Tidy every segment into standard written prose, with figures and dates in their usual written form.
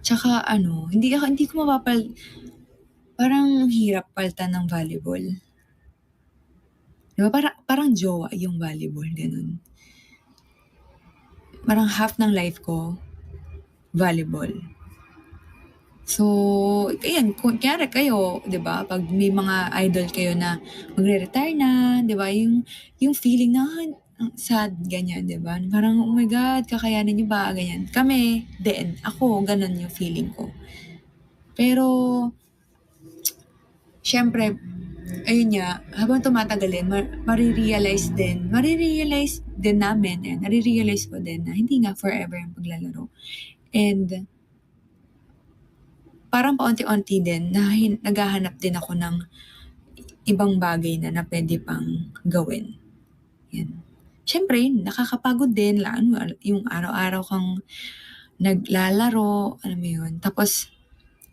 Tsaka ano, hindi ko parang hirap palitan ng volleyball. 'Di ba parang jowa yung volleyball, gano'n. Parang half ng life ko, volleyball. So, ayan, kunyari kayo, 'di ba, 'pag may mga idol kayo na magre-retire na, 'di ba, yung feeling na, ang sad, ganyan, 'di ba? Parang, "Oh my God, kakayanin niyo ba?" Ganyan. Kami din, ako gano'n yung feeling ko. Pero siyempre, ayun nga, habang tumatagal din mare-realize din namin, nare-realize ko din na hindi nga forever yung paglalaro. And parang paunti-unti din naghahanap din ako ng ibang bagay na puwede pang gawin, 'yan. Siyempre nakakapagod din yung araw-araw kang naglalaro, alam mo yun. Tapos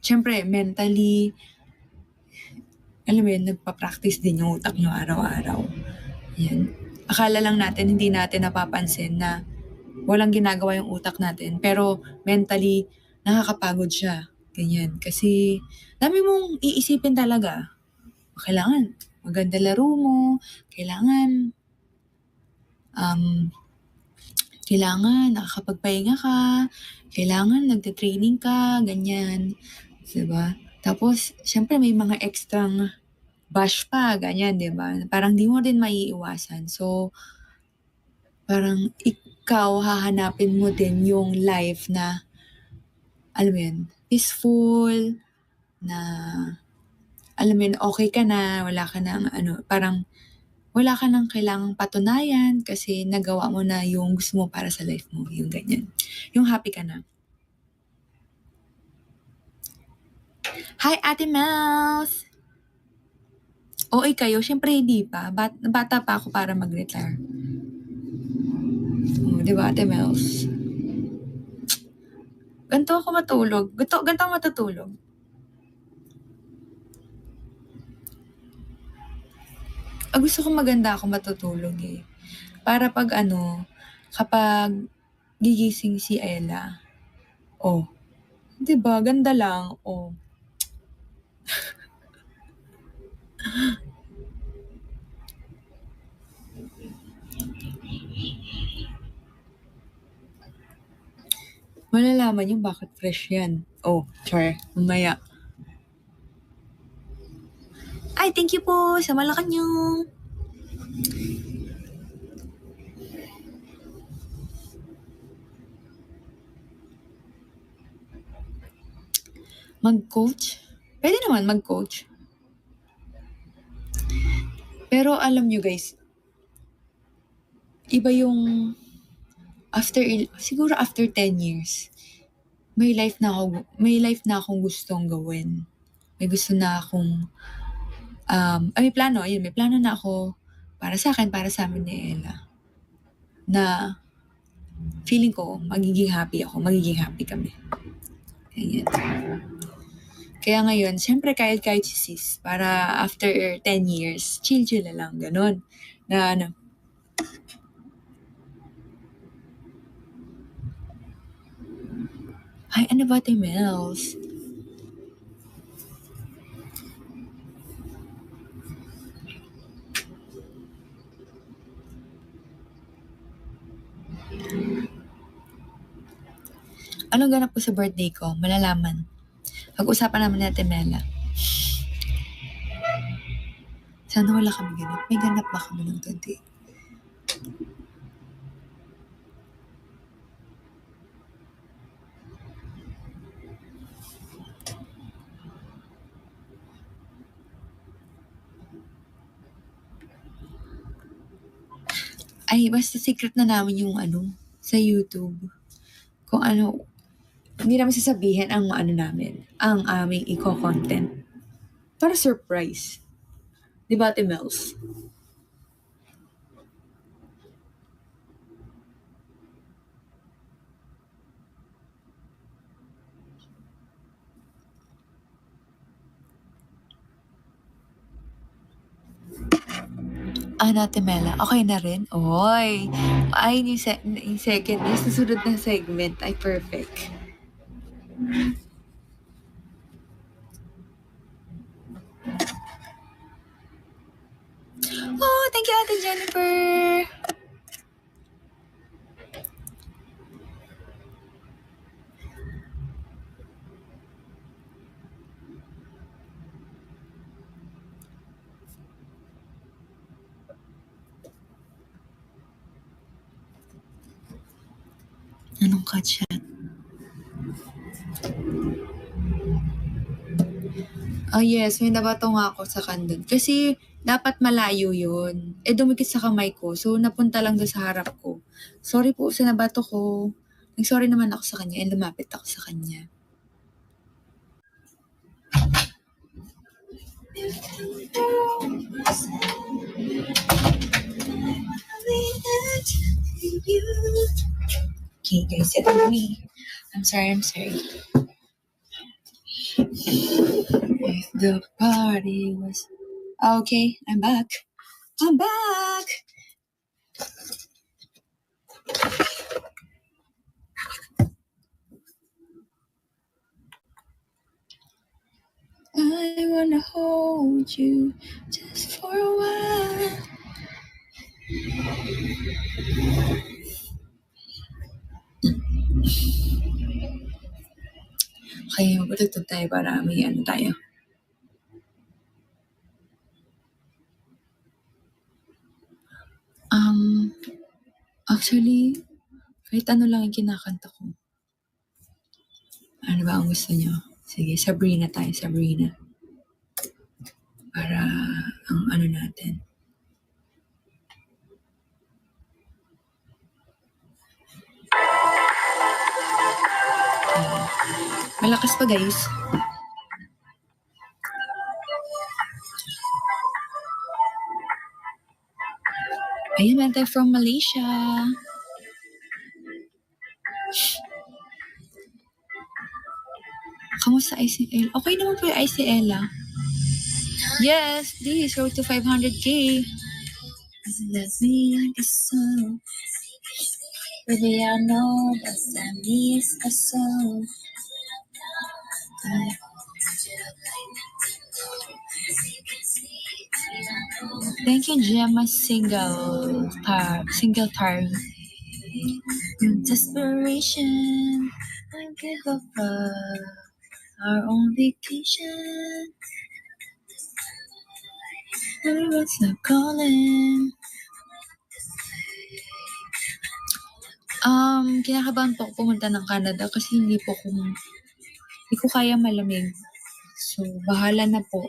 siyempre mentally, alam mo yun, nagpa-practice din yung utak niyo araw-araw, 'yan. Akala lang natin hindi natin napapansin na walang ginagawa yung utak natin, pero mentally nakakapagod siya, ganyan. Kasi dami mong iisipin talaga. Kailangan maganda laro mo, kailangan, um, kailangan nakakapagpahinga ka, kailangan nagte-training ka, ganyan, 'di ba? Tapos siyempre may mga ekstrang bash pa, ganyan, 'di ba? Parang di mo din maiiwasan. So, parang ikaw hahanapin mo din yung life na, alam mo yun, peaceful, na alam mo yun, okey ka na, wala ka ng ano, parang wala ka ng kailangang patunayan kasi nagawa mo na yung gusto mo para sa life mo, yung ganyan. Yung happy ka na. Hi, Ate Mels! OA kayo? Siyempre hindi pa. Bata pa ako para mag-retire. Oh, di ba, Ate Mels? Ganito ako matulog. Ganito ako matutulog. Gusto ko maganda ako matutulog eh. Para kapag gigising si Ella, oh, 'di ba, ganda lang, oh. Malalaman niyo bakit fresh 'yan. Oh, char, mamaya. Ay, thank you po sa Malacanang. Mag-coach? Pwede naman mag-coach. Pero alam niyo guys, iba yung siguro after 10 years, may life na akong gustong gawin. May gusto na akong, may plano, ayun, may plano na ako para sa'kin, para sa'min ni Ella. Na feeling ko magiging happy kami. Ganyan. Kaya ngayon, siyempre kahit si sis, para after 10 years, chill-chill na lang, gano'n. Na ano, ay, ano ba, Ate Mels? Anong ganap ko sa birthday ko? Malalaman. Pag-usapan naman natin, Mela. Sana wala kami ganap. May ganap ba kami ng today? Ay, basta secret na namin yung sa YouTube. Kung ano, hindi namin sasabihin ang namin, ang aming i-content. Para surprise. Di ba, Ate Mels? Ate Mela, okay na rin? Oy! Ay, yung second, yung susunod na segment ay perfect. Oh, thank you, Ate Jennifer. Anong ka-chat? Oh yes, may nabato nga ako sa kandun. Kasi dapat malayo yun. Eh dumikit sa kamay ko, so napunta lang doon sa harap ko. Sorry po sa nabato ko. Nag-sorry naman ako sa kanya and lumapit ako sa kanya. Okay guys, sit on me. I'm sorry. If the party was... Okay, I'm back. I wanna hold you just for a while. Okay, magpatugtog tayo para may ano tayo. Actually, kahit ano lang yung kinakanta ko. Ano ba ang gusto nyo? Sige, Sabrina tayo, Sabrina. Para ang ano natin. Malakas pa guys. Ayun, meron from Malaysia. Kamusta ICL? Okay naman po yung ICL Yes, please, road to 500k. That's me like a song. Baby, I know that means a song. Thank you, Gemma Single Tar. Desperation, I give up our own vacation. Everyone's not calling. Kinakabahan po ako pumunta ng Canada kasi hindi ko kaya malamig. So, bahala na po.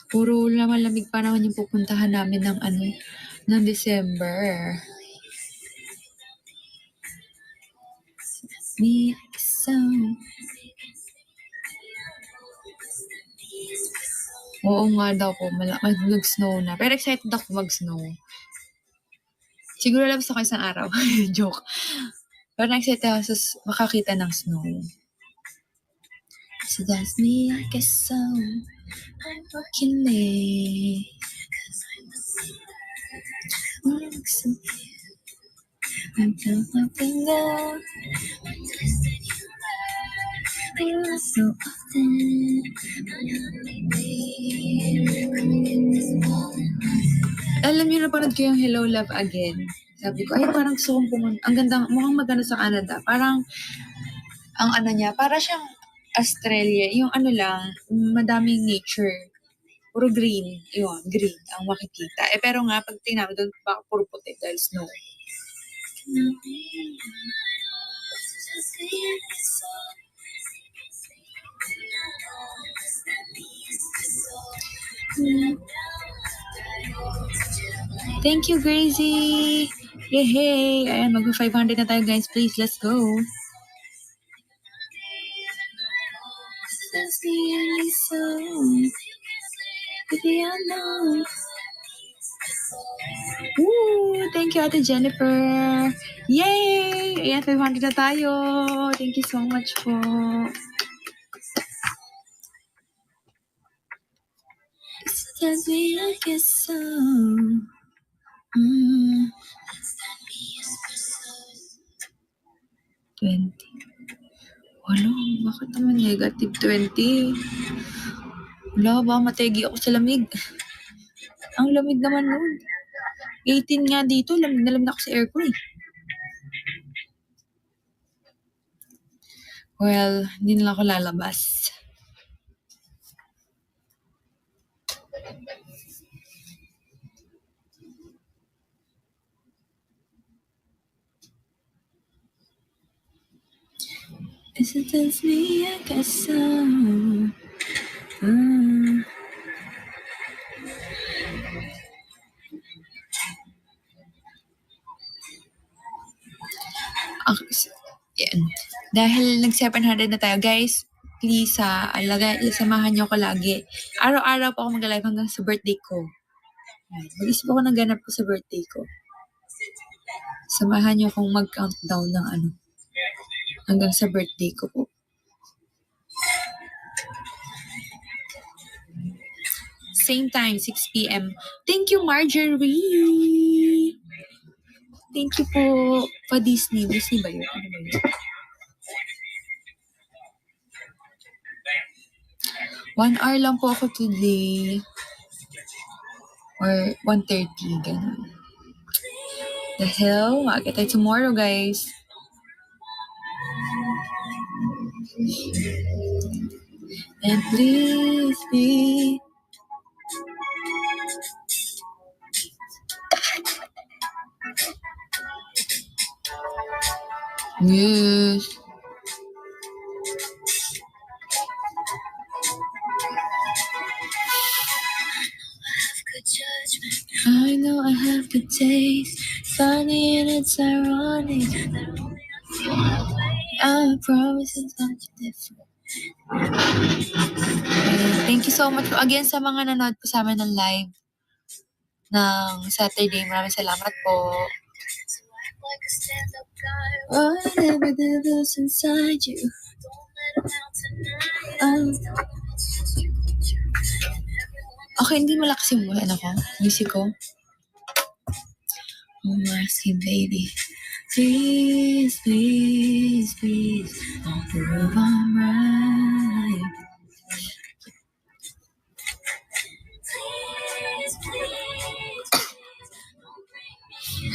Puro na malamig pa naman yung pupuntahan namin ng December. Me song. Oo nga daw po, mag-snow na. Pero excited ako mag-snow. Siguro labas ako isang araw. Joke. Pero na-excited ako sa makakita ng snow. So that's me like a song. I'm working late. I'm jumping down. So often. Alam niyo, napanood ko yung Hello Love Again. Sabi ko, ay parang gusto kong pumunta. Ang ganda, mukhang maganda sa Canada. Parang, ang ano niya, para siyang Australia. Yung ano lang, madaming nature. Puro green. Yun, green ang makikita. Pero nga, pag tingnan mo doon, baka puro puti dahil snow. Thank you, Gracie! Yay! Ayan, mag-500 na tayo, guys. Please, let's go. Ooh, thank you, Ate Jennifer. Yay! Ayan, 500 na tayo. Thank you so much po. Just me like a song. 20. Wala, bakit naman negative 20? Wala ba, mategi ako sa lamig. Ang lamig naman nun. 18 nga dito, lamig na lamig ako sa aircon eh. Well, hindi na lang ako lalabas. Isn't this me, I guess so. Yan. Dahil nag-700 na tayo, guys, please, samahan niyo ko lagi. Araw-araw po ako mag-live hanggang sa birthday ko. Mag-isip ako ng ganap ko sa birthday ko. Samahan niyo akong mag-countdown ng hanggang sa birthday ko po. Same time, 6 p.m. Thank you, Marjorie! Thank you po pa Disney. Disney ba yun? Ano ba yun? 1 hour lang po ako today. Or 1:30, ganun. The hell? Maaga tayo tomorrow, guys. And please be yes. I know I have good taste, funny and it's ironic. I promise it's not different. Thank you so much po again sa mga nanood po sa amin ng live ng Saturday. Maraming salamat po. Whatever there's inside you. Okay, hindi malakas yung music ko. Oh, mercy, baby. Please, please, please, don't prove I'm right.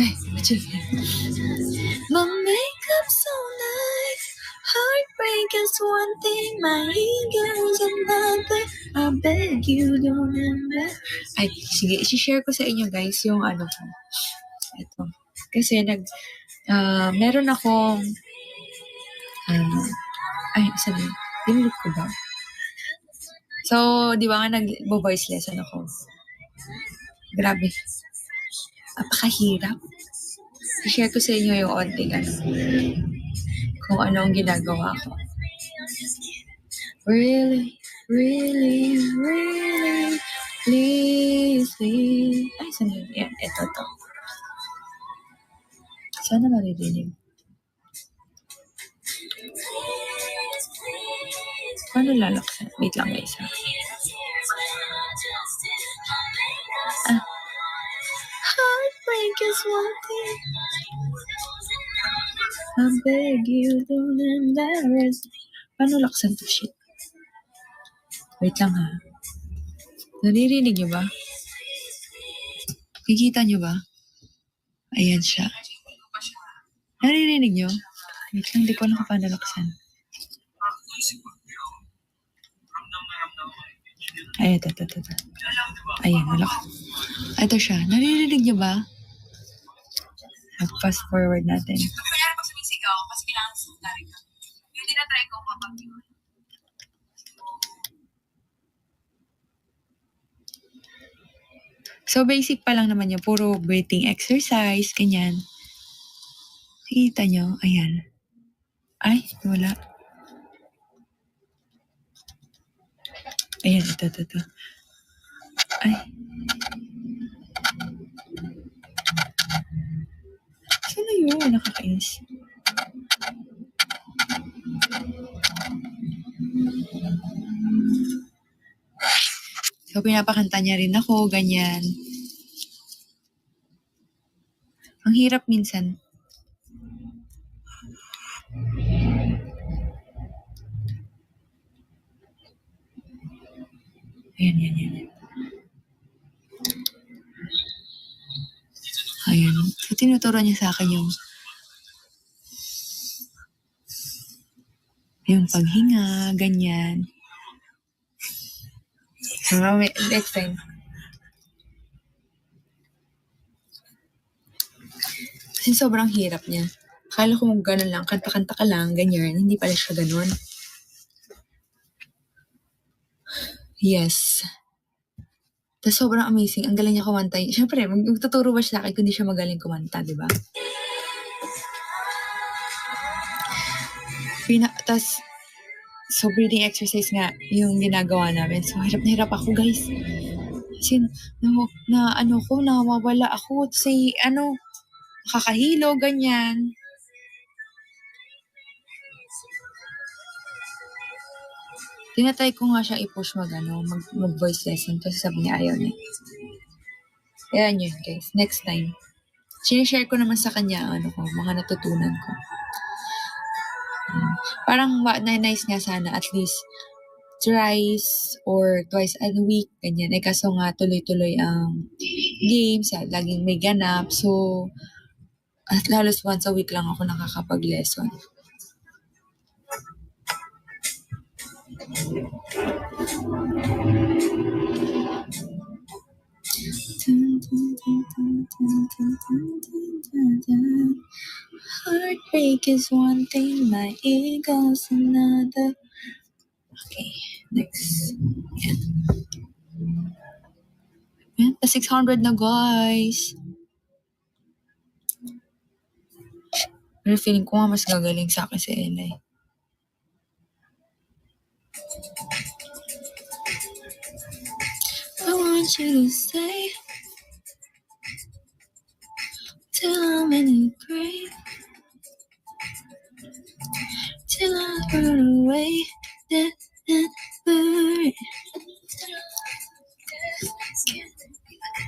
Hey, my makeup's so nice. Heartbreak is one thing, my anger is another. I beg you don't ever. Ay, sige, isi-share ko sa inyo guys yung ko. Ito. Kasi meron akong sabi, dinulot ko ba? So, di ba nga nag-voice lesson ako? Grabe. Apakahirap. I-share ko sa inyo yung onting kung ano ang ginagawa ko. Really, really, really, please, please. Ay, saan yun? Yan, ito. Sana maririnig. Paano lalaksan? Wait lang guys. Heartbreak is one thing. I beg you, don't embarrass me. Paano laksan to shit? Wait lang ha. Naririnig nyo ba? Kikita nyo ba? Ayan siya. Naririnig nyo? Wait lang, di ko alam kung paano laksan. Ay, ito. Ayan, malaki. Ito siya. Naririnig nyo ba? Fast forward natin. Kaya pag sumisigaw, kasi kailangan sumitarin ka. Yung tinatry ko kapag yun. So, basic pa lang naman yun. Puro breathing exercise, ganyan. Kita nyo? Ayan. Ay, wala. Ayan, ito. Ay. Saan na yun? Nakakainis. So, pinapakanta niya rin ako, ganyan. Ang hirap minsan. Ayan. Ayan. So, tinuturo niya sa akin yung paghinga, ganyan. So, next time. Kasi sobrang hirap niya. Akala ko gano'n lang, kanta-kanta ka lang, ganyan. Hindi pala siya gano'n. Yes. Tapos sobrang amazing. Ang galing niya kumanta. Siyempre, magtuturo ba siya sa akin kung di siya magaling kumanta, di ba? Tapos, so breathing exercise nga yung ginagawa namin. So, hirap na hirap ako, guys. Kasi, nawawala ako. Say, nakakahilo, ganyan. Tinatry ko nga siya i-push mag-voice lesson. Kasi sabi niya ayaw niya. Ayan yun, guys. Next time. Sinishare ko naman sa kanya mga natutunan ko. Parang nice nga sana at least thrice or twice a week, ganyan. Kaso nga tuloy-tuloy ang games, laging may ganap. So, at halos once a week lang ako nakakapag-lesson. Heartbreak is one thing, my ego's another. Okay, next. Yan, 600 na, guys. Pero feeling ko nga mas gagaling sa akin si Ella. I want you to stay till I'm in the grave, till I burn away that bird.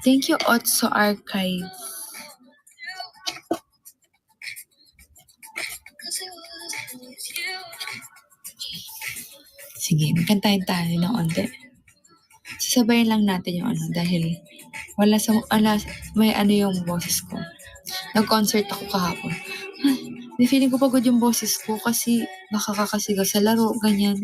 Thank you, Otso Archive. Sige, magkantahin tayo ng onte. Sasabayan lang natin yung dahil may yung boses ko. Nag-concert ako kahapon. Feeling ko pagod yung boses ko kasi baka kakasigaw sa laro, ganyan.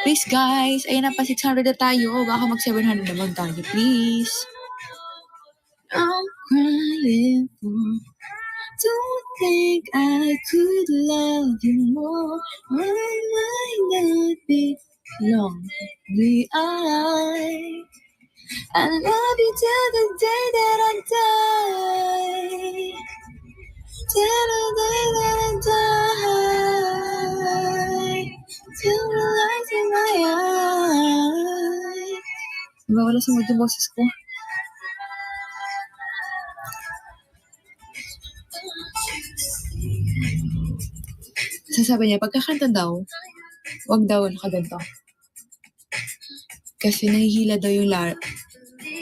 Please guys, ayan na pa 600 na tayo. Baka mag 700 naman tayo, please. I'm crying for. Don't think I could love you more. I might not be lonely. I love you till the day that I die. Till the day that I die. Till the light in my eyes. Wala sa mood yung boses ko. Sasabi niya, pagkakanta daw, wag daw nakaganto. Kasi nahihila daw yung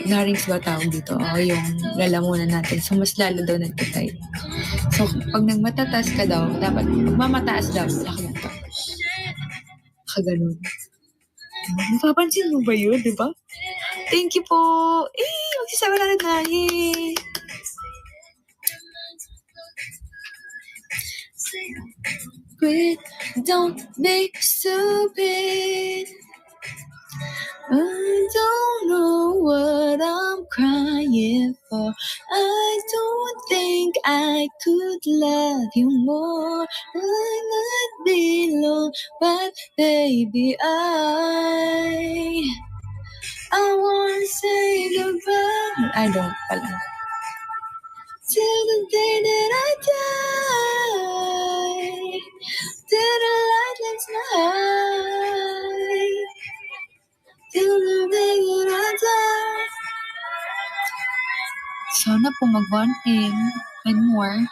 larynx ba tawag dito? O yung lalamunan natin. So, mas lalo daw nagtatay. So, pag nagmatatas ka daw, dapat magmamataas daw. Nakaganto. Nakaganon. Napapansin mo ba yun, di ba? Thank you po! Magsisama na rin na. Yay! Quit, don't be stupid. I don't know what I'm crying for. I don't think I could love you more. I might be alone, but baby, I wanna say goodbye. I don't pala. Till the day that I die. Till the light lights my eyes. Till the day that I die. Sana po mag-1 and more.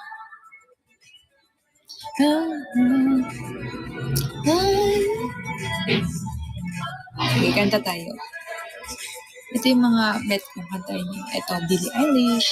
Sige, kanta tayo. Ito yung mga bet kong kantahin niyo. Ito, Billie Eilish.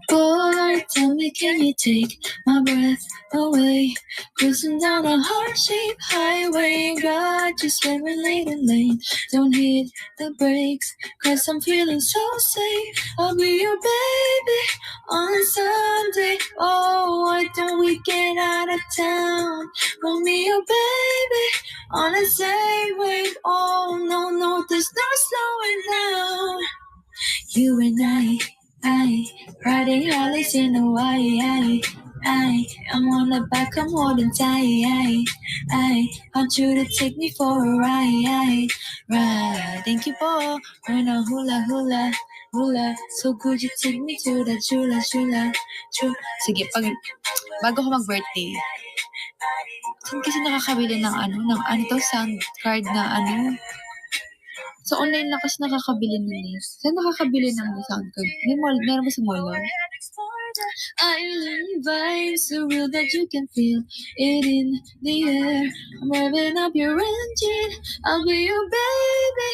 Boy, tell me, can you take my breath away? Cruising down a heart-shaped highway, got you swerving late and late. Don't hit the brakes, 'cause I'm feeling so safe. I'll be your baby on Sunday. Oh, why don't we get out of town? Call me your baby on the same wave. Oh, no, no, there's no slowing down. You and I, riding Harleys in Hawaii. I'm on the back, I'm holding tight. I want you to take me for a ride. Thank you po, on a hula hula. Hula, so could you take me to the chula. Sige, bago ko mag-birthday, saan kasi nakakabili ng sound card na So, online na kasi nakakabili ng NIS. Saan nakakabili ng sound card? Meron ba sa mall? I love vibes so real that you can feel it in the air. I'm revving up your engine. I'll be your baby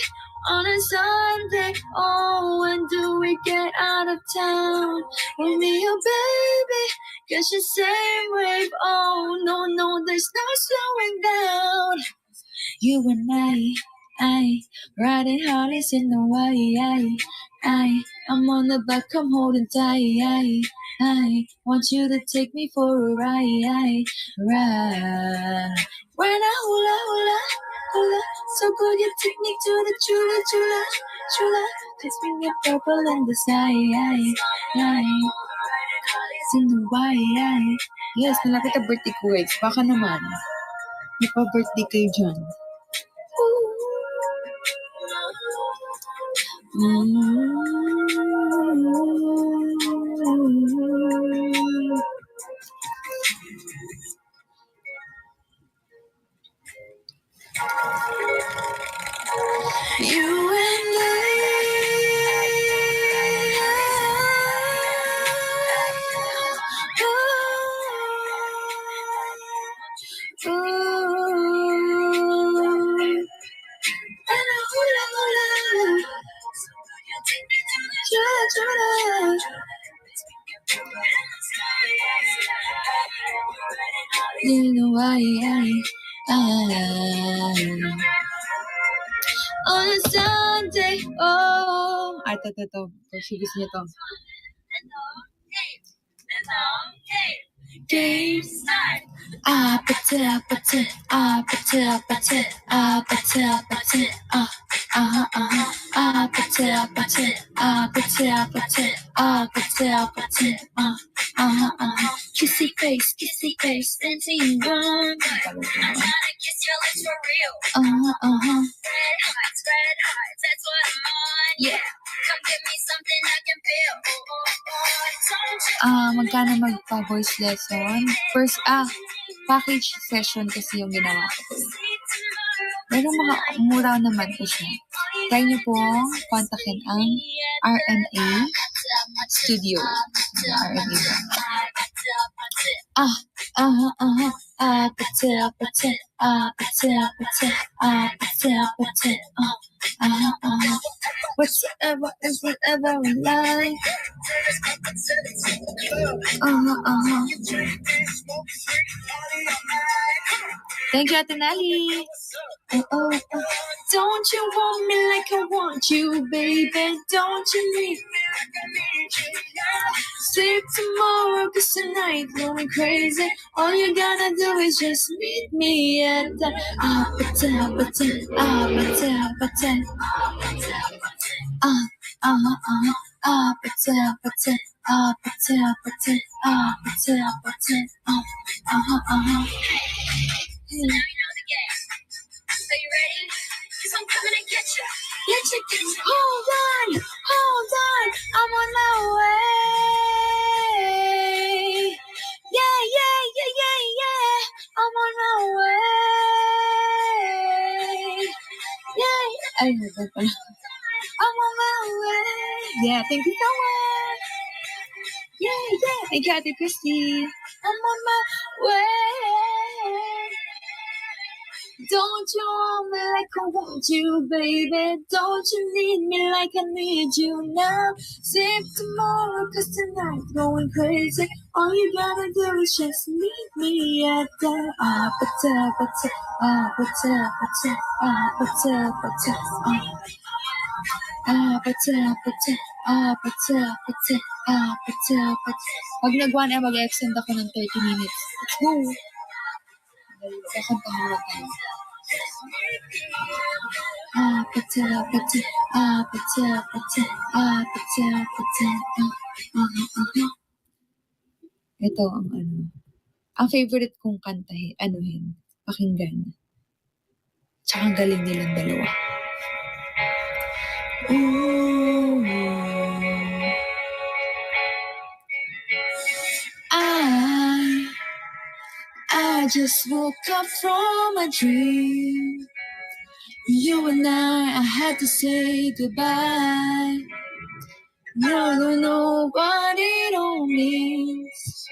on a Sunday. Oh, when do we get out of town? We'll be your baby, 'cause you're same wave. Oh, no, no, there's no slowing down. You and I, riding Harleys in Hawaii. I'm on the back, I'm holding tight. I want you to take me for a ride. When I hula hula hula, so could you take me to the chula? Kiss me in purple in the sky. It's in Hawaii. Yes, malapit ang birthday ko, guys. Baka naman. May pa-birthday kayo dyan. You and you know why on a Sunday, oh. Ito. Kasi gusto niyo to. Games. Apatid. Apatid. Kissy face, dancing one. I gotta kiss your lips for real. Red hearts, that's what I'm on. Yeah, come give me something I can feel. Don't you Magkano magpa-voice lesson? First, package session kasi yung ginawa ko. Pero mura naman po siya. Try niyo pong kontakin ang RMA Studio. RMA. Whatever is whatever we like. Thank you, Ate Nelly. Don't you want me like I want you, baby? Don't you need me like I need you? Sleep tomorrow, 'cause tonight going crazy. All you gotta do is just meet me at the Now you know the game. So you ready? 'Cause I'm coming to get you. Get you. Hold on, I'm on my way. Ay, ito pala. I'm on my way. Yeah, thank you so much. Yeah. Thank you, Ate Christy. I'm on my way. Don't you want me like I want you, baby? Don't you need me like I need you now? Save tomorrow, 'cause tonight's going crazy. All you gotta do is just meet me at the Pag nag-1 hour, mag-extend ako ng 30 minutes. Let's go! Kakantahan mo tayo. Ito ang ano. Ang favorite kong kantahin, pakinggan. Tsaka ang galing nilang dalawa. Ooh. I just woke up from a dream. You and I had to say goodbye. Now I don't know what it all means.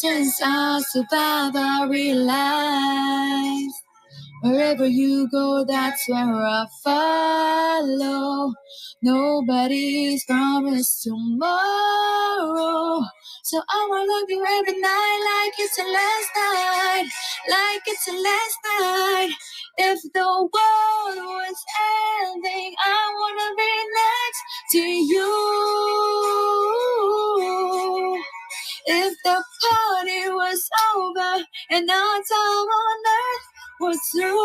Since I survived, I realized wherever you go, that's where I follow. Nobody's promised tomorrow. So I will love you every night like it's the last night. Like it's the last night. If the world was ending, I wanna be next to you. If the party was over and our time on earth was through,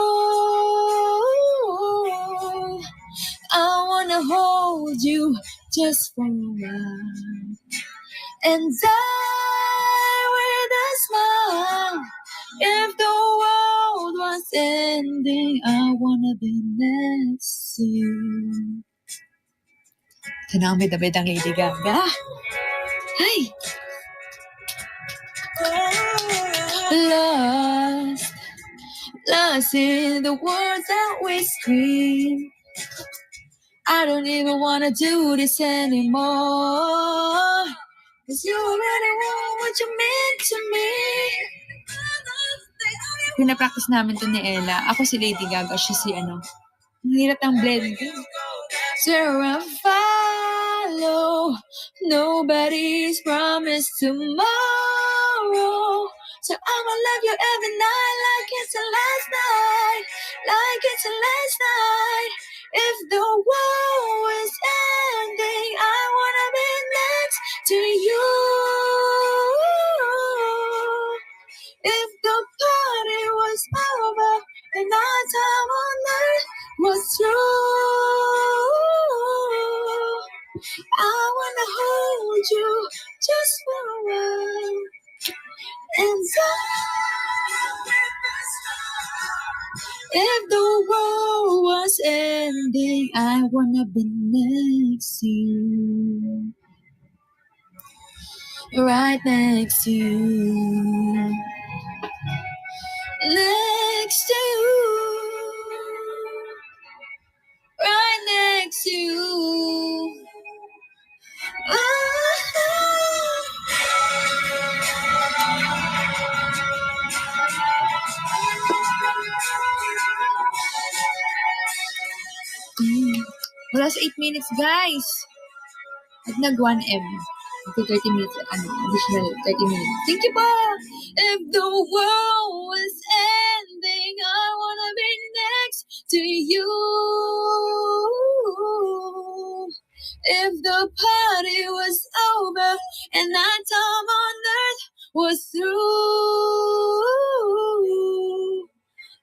I wanna hold you just for a while and die with a smile. If the world was ending, I wanna be next to you. Ito na ang bida-bidang Lady Gaga. Hi! Lost in the words that we scream. I don't even wanna do this anymore. 'Cause you already know what you meant to me. Pinapractice namin to ni Ella. Ako si Lady Gaga, siya si Ang hirap ng blending. Swear I'll follow. Nobody's promised tomorrow. So I'ma love you every night like it's the last night. Like it's the last night. If the world is ending, I wanna be next to you. If the party was over and our time on earth was through, I wanna hold you just for a while and if the world was ending, I wanna be next to you. Right next to you. Next to you. Right next to you. Wala sa 8 minutes, guys. At nag 1M. Ito 30 minutes, additional 30 minutes. Thank you po! If the world was ending, I wanna be next to you. If the party was over and our time on earth was through,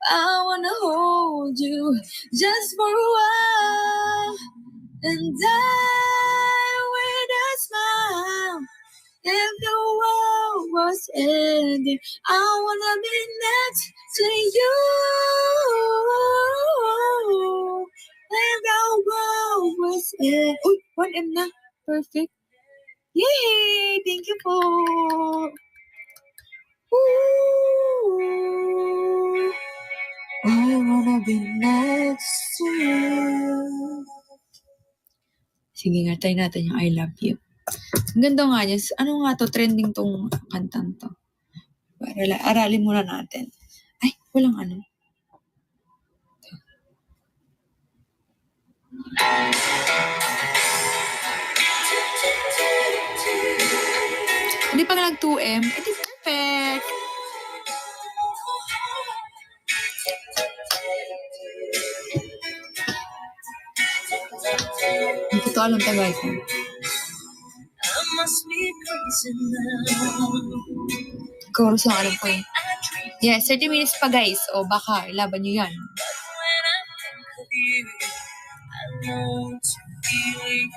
I wanna hold you just for a while and die with a smile. If the world was ending, I wanna be next to you. If the world was ending. Uy, 1M na. Perfect. Yay! Thank you po. Ooh. I wanna be next to you. Sige nga, try natin yung I love you. Ang ganda nga niya. Ano nga to? Trending tong kantang to. Para aralin muna natin. Ay, walang ano. Hindi pa nga nag 2M. Edi perfect. Hindi ko to alam Tagalog. I must be crazy now. Chorus lang alam ko eh. Yes, 30 minutes pa guys. O baka, ilaban nyo yan. When I think of you, I want to feel your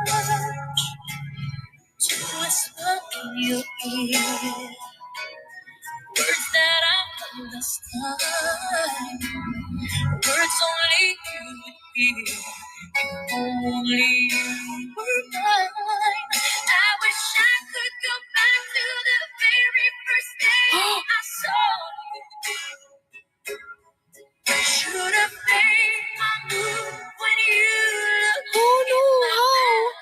touch, to whisper in your ear words that I understand, words only you would hear if only you were mine. I wish I could go back to the very first day I saw you. Should have made my move when you looked in my eyes.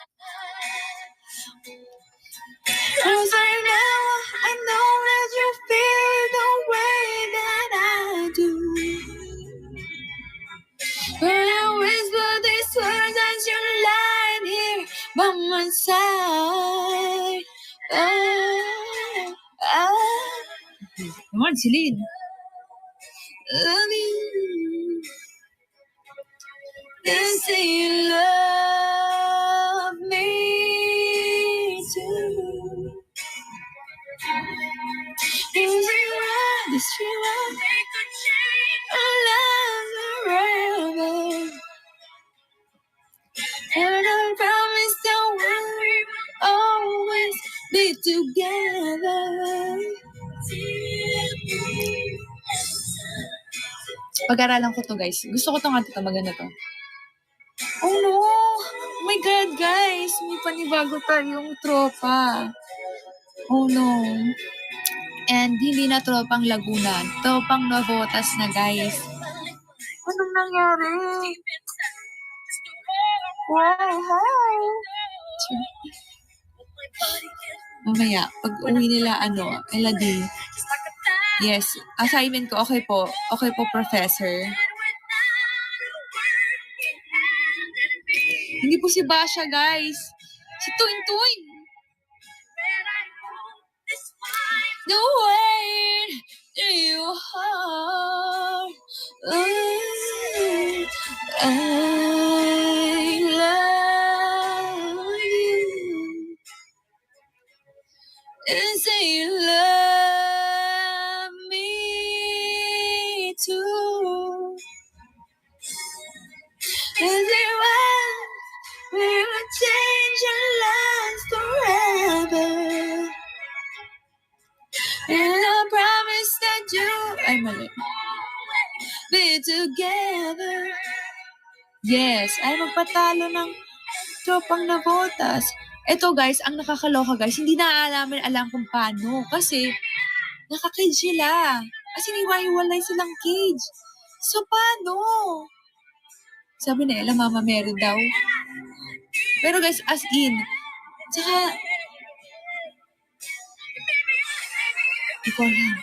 Cause right now, I know that you feel the way that I do. When I whisper these words as you lie here by my side. Come on, Celine. Love you. Then say you love me too. This rewind, They could change our lives forever. And I promise that we'll always be together. Pag-aralan ko to guys. Gusto ko to nga to, maganda to. Oh no! Oh my God guys! May panibago tayong tropa. Oh no. And hindi na tropang Laguna. Tropang Navotas na guys. Anong nangyari? Wow, hi! Mamaya, pag uwi nila, LD. Yes, assignment ko, okay po. Okay po, professor. Hindi po si Basha, guys. Si Tuin Tuin. The way you are. I love you. And say you love me too. As it was, we will change our lives forever. And I promise that you, ay mali, be together. Yes, ay magpatalo ng tropang Navotas. Ito guys, ang nakakaloka guys, hindi na namin alam kung paano. Kasi, naka-cage sila. Kasi niwahiwalay silang cage. So, paano? Sabi na Ella, Mama Mary daw. Pero guys, as in, tsaka, ikaw lang.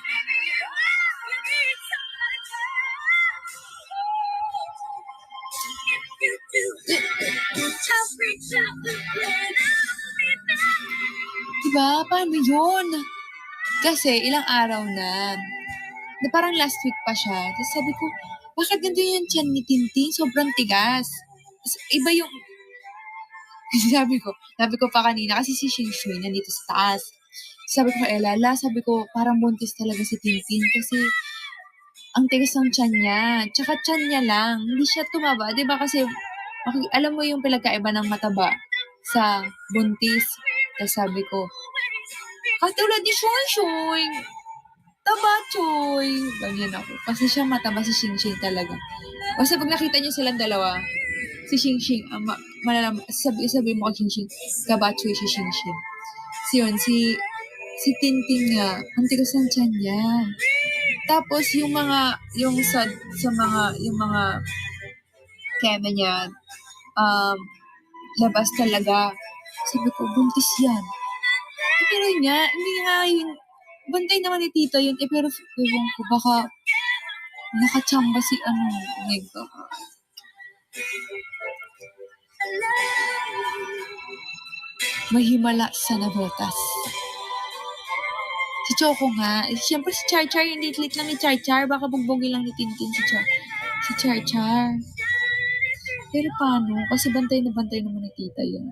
Diba? Paano yun? Kasi ilang araw na parang last week pa siya. Tapos sabi ko, bakit ganito yung tiyan ni Tintin? Sobrang tigas. Tapos iba yung, sabi ko pa kanina, kasi si Shinshui nandito sa taas. Sabi ko kay Ella, sabi ko, parang buntis talaga si Tintin kasi ang tigas ng tiyan niya. Tsaka tiyan niya lang. Hindi siya tumaba. Diba kasi, alam mo yung pinagkaiba ng mataba sa buntis. Tapos sabi ko, katulad ni Shinshui. Taba, Choy. Ganyan ako. Kasi siya mataba si Xingxing talaga. Basta pag nakita niyo silang dalawa, si Xingxing, sabi mo kay Xingxing, kabachoy si Xingxing. Si Tintin nga, ang tigas ng tiyan niya. Tapos yung mga keme niya, labas talaga. Sabi ko, buntis yan. Pero yun nga, hindi nga yun, bantay naman ni tita yun, pero ewan ko, baka nakachamba si ano, oh my God. Mahimala sa nabotas. Si Choco nga, siyempre si Char Char, yung lit lang ni Char Char, baka bugbogin lang ni Tintin si Char Char. Pero paano? Kasi bantay naman ni tita yun.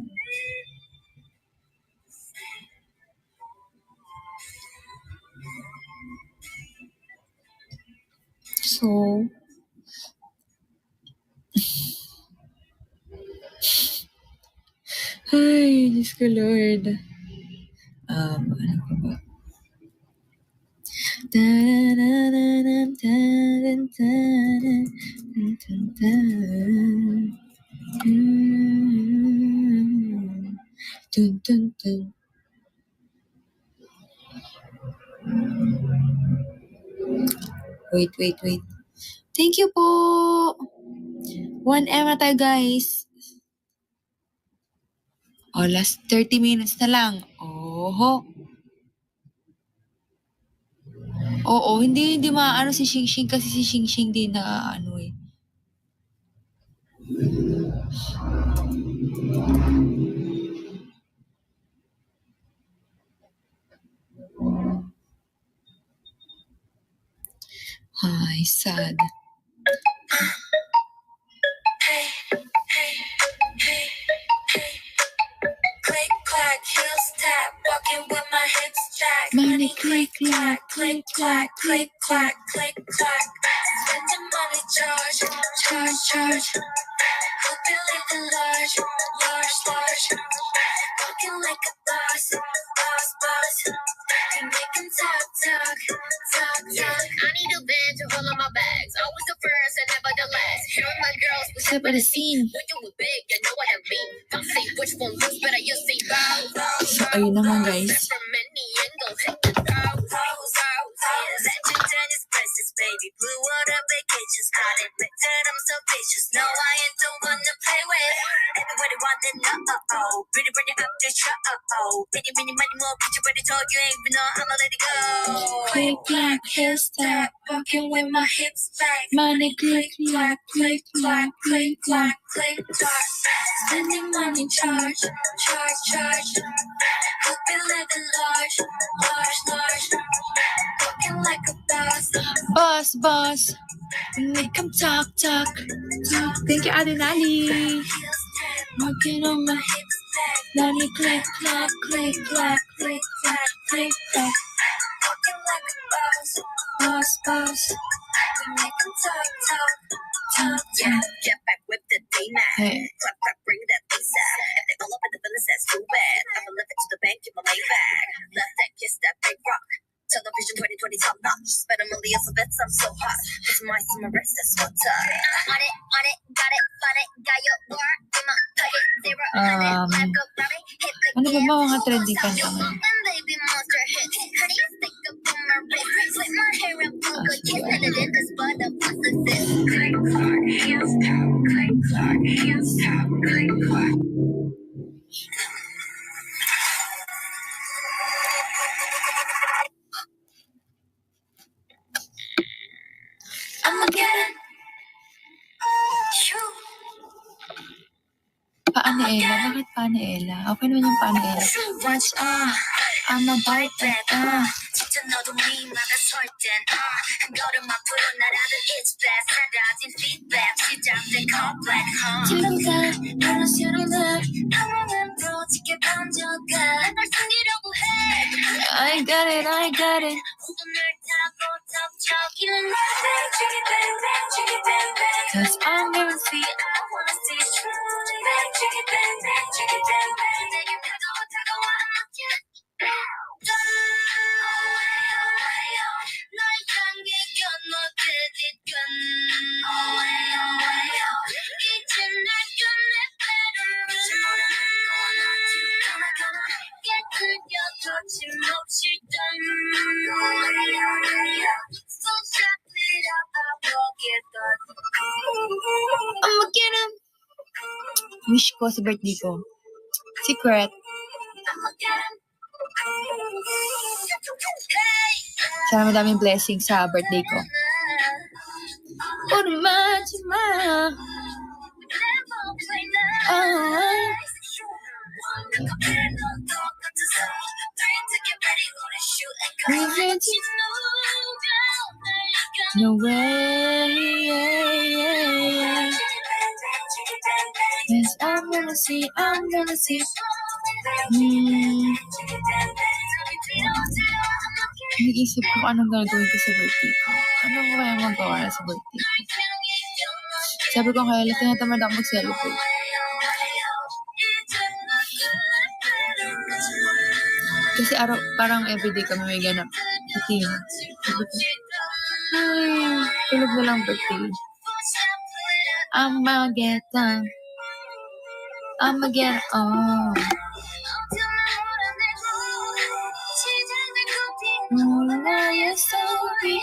So, ay, Diyos ko Lord. Ano pa ba? Dun, dun, dun. Wait. Thank you po. 1M na tayo, guys. Oh, last 30 minutes na lang. Oho. Oo, hindi maano si Xing kasi si Xing din na ano eh. Ay, sad. Click, clack, heels tap, walking with my hips jack. Money click, clack, click, clack, click, clack, click, clack. Spending money, charge. Hope you live in large. Walking like a boss. You make 'em talk. I need a van to hold on my bags. Always the first and never the last. Here are my girls, we Step at the scene. when you were big, you know what I mean. Don't say which one looks better, you say bow. So, ayun naman, guys. From many angles, hit the Legend is priceless, baby. Blue water vacations, got it written. I'm so vicious. No, I ain't the one to play with. Everybody want to know. Pretty up the show. Many money more, but you already told you ain't even know I'ma let it go. Click, clack, heels tap, walking with my hips back. Money click, clack, click, clack, click, clack. Spending money, charge. Hope you live in large. Walking like a boss. Boss. Make 'em talk. Thank you, Ate Nali. Walking on my hips back. money click, clack, click, clack, click, clack, click, clack. Walking like a boss. We make 'em talk. Yeah, get back with the D-Mac. Hey. Clap, bring that piece out. If they pull up in the feelings, that's too bad. I'ma lift it to the bank, give my money back. Left that kiss, that big rock. Television 2020 top notch. Spend a million so bets I'm so hot. It's my summer rest, that's what's up. On it, got it, fun it, got your work in my pocket. 0 100, like a Barbie, hit the Ano ba gas. mga trending kanta mo? And baby monster hit. Honey, stick up on my wrist. With my hair up, good kiss, and it in this butt up, what's the this? Click, clack, heels tap, click, clack, heels tap, click, clack. I'ma get it. Shoot. Paano Ella? Bakit paano Ella? Okay naman yung paano Ella. Watch I'm a bartender. 진짜 너도 미마가 설 땐 한걸음만 풀어 날아든 it's blast 사라진 feedback 시작된 complex 지금까 하나씩은 날 한몸으로 지켜 번져가 날 숨기려고 해 I got it. 오늘 타고 덮쳐기는 날 Jiggy bang bang jiggy bang bang Cause I'm gonna see I wanna see it truly bang jiggy bang bang jiggy bang bang 내게 다가와 I'm looking 널 향해 건너뛰듯 이제 날 끝내 깨끗여 거침없이 So shut it up, I walk it up I'ma get him. wish ko sa birthday ko. Secret. Sana madaming blessings sa birthday ko. No way. Yes, I'm gonna see. Nag-isip ko anong gagawin ko sa birthday ko. Ano ko kaya magawa sa birthday ko? Sabi ko kaya tinatamad ako mag-celebrate. Kasi parang everyday kami may ganap sa team. Sabi ko, tulog na lang birthday. I'ma get on. Your story.